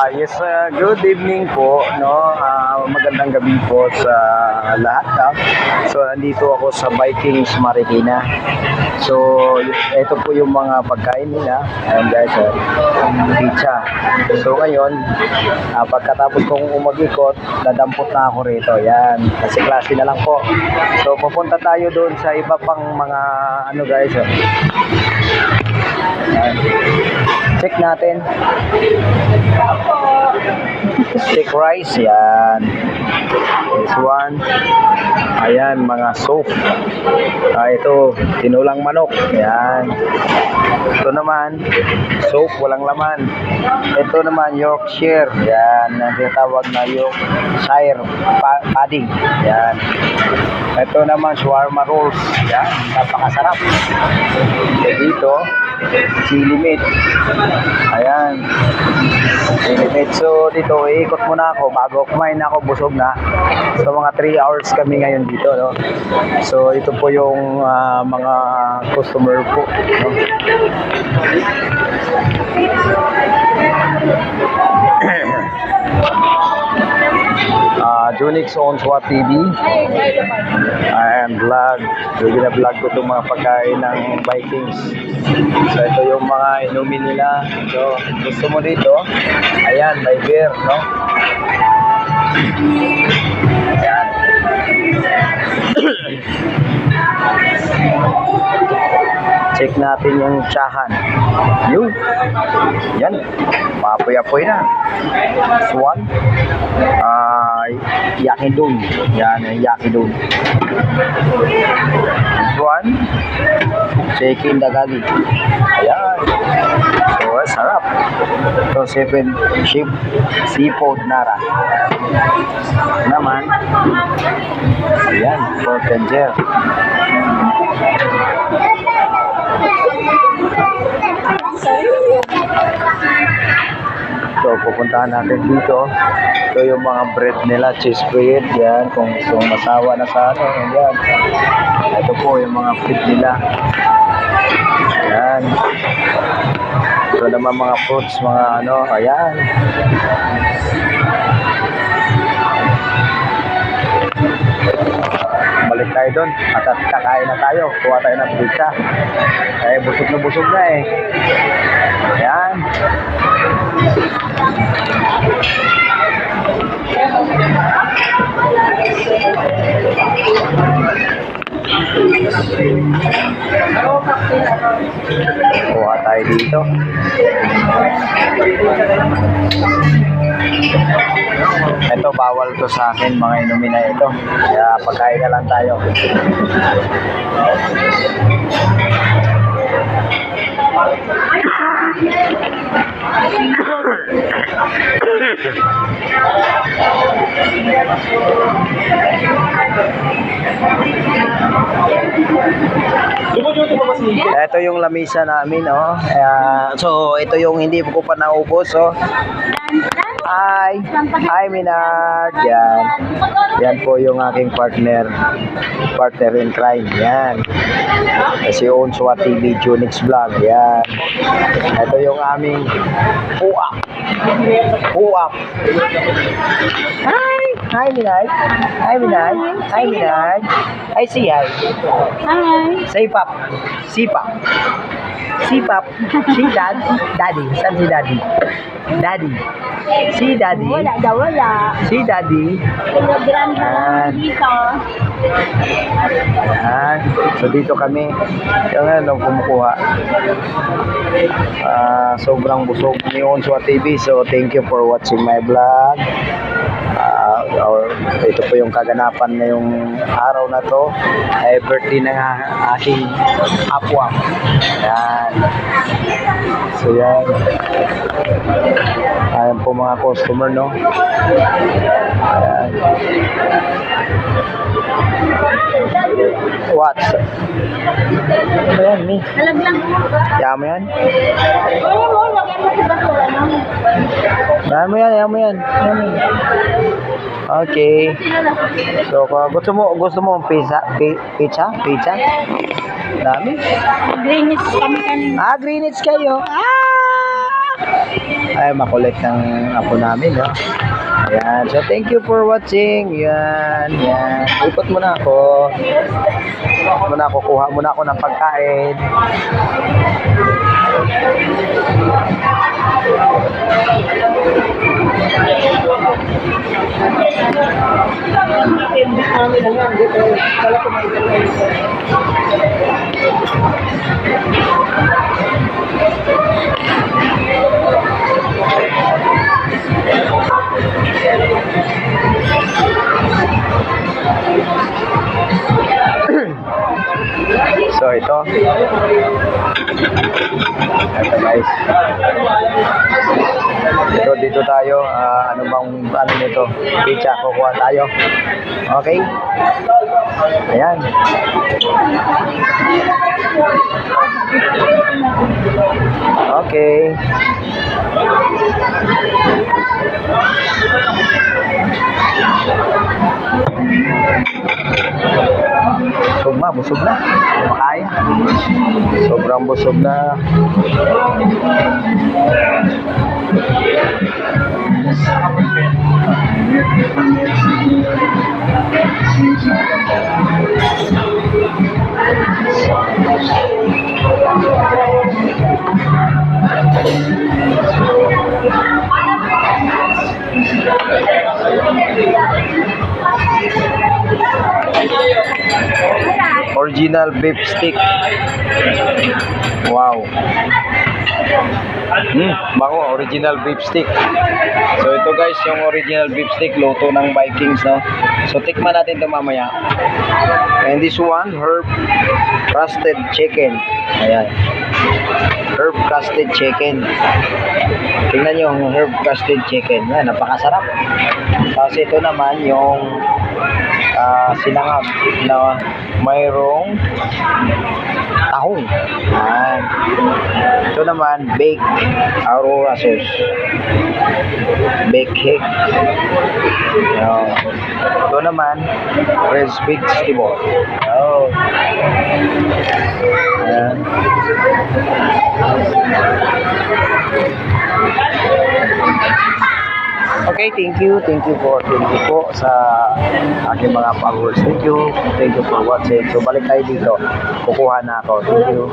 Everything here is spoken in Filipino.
Yes, good evening po, no? Magandang gabi po sa lahat, ha? So, nandito ako sa Vikings Marikina. So, ito po yung mga pagkain nila. Ayan guys, pizza. So, ngayon, pagkatapos kong umag-ikot, dadampot na ako rito. Yan, kasi klase na lang po. So, pupunta tayo doon sa iba pang mga, ano guys, Ayan. Check natin. Steak rice, yan. This one. Ayan, mga soup. Ito, tinulang manok. Yan. Ito naman, soup, walang laman. Ito naman, Yorkshire. Yan, ang tinatawag na Yorkshire pudding. Yan. Ito naman, shawarma rolls. Yan, napakasarap. Dito, chili meat. Ayan. Chili meat. So, dito, iikot muna ako bago kumain ako, busog na. So, mga 3 hours kami ngayon dito, no? So, ito po yung mga customer po, no? Junix on SWAT TV. I am vlog. Vlog ko itong mga pagkain ng Vikings. So ito yung mga inumin nila. So gusto mo dito, ayan, may beer, no? Ayan. Check natin yung tsahan. Yun. Yan. Mapoy-apoy na. Swan. Yakidun. Yan, yakidun. Swan. Chicken dagali. Ayan. So, sarap. So, seafood nara. Naman. Ayan. Pork and gel. So, pupuntahan natin dito. Ito yung mga bread nila, cheese bread. Yan, kung gusto masawa na sa ano, yan. Ito po yung mga bread nila. Yan. Ito naman mga fruits, mga ano, ayan. Balik tayo doon at kakain na tayo. Kuha tayo ng pizza. Busog na eh. Ayan. Kuha tayo dito. Ito, bawal to sa akin, mga inumin na ito. Kaya pagkain na lang tayo. Ito yung lamisa namin, oh. So ito yung hindi ko pa naubos, oh. Hi Minard. Yan po yung aking partner in crime. Yan. Si on SWAT TV Junix Vlog. Yan. Ito yung aming puap. Hi Minard. Hi, say hi. Say pap. Sipap. Si daddy. Saan si daddy? Si daddy. Wala. Si daddy. Ayan. So dito kami. Yung ano, kumukuha. Sobrang busog ni on SWAT TV. So thank you for watching my vlog. Ito po yung kaganapan na yung araw na to ay birthday ng aking apwa. Yan. So yan. Ayan po mga customer, no? Ayan. What? Ayan, me. Yaman yan? Yaman yan. Okay. So, gusto mo pizza? Dami? Greenwich kami kanina. Greenwich kayo. tayo makulit ng apo namin, no? Ayan. So, thank you for watching. Yan. Yan. Ikot muna ako. Kuha muna ako ng pagkain. So ito guys, dito tayo, ano nito, pizza, kukuha tayo. Okay, ayan. Okay. Busog na. Makaya. Sobrang busog na. Original beef stick. Wow. Bango, original beef stick. So ito guys, yung original beef stick, luto ng Vikings, no? So tikman natin ito mamaya. And this one, herb crusted chicken. Ayan. Herb crusted chicken. Tingnan nyo yung herb crusted chicken. Yan, napakasarap. Tapos ito naman yung sinangag na mayroong tahong. Yan. Ito naman, baked aurora sauce. Baked cake. Yan. Ito naman, fresh vegetable. Oh. Yan. Okay, thank you po sa aking mga followers. Thank you for watching. So balik tayo dito, kukuha na ako. Thank you.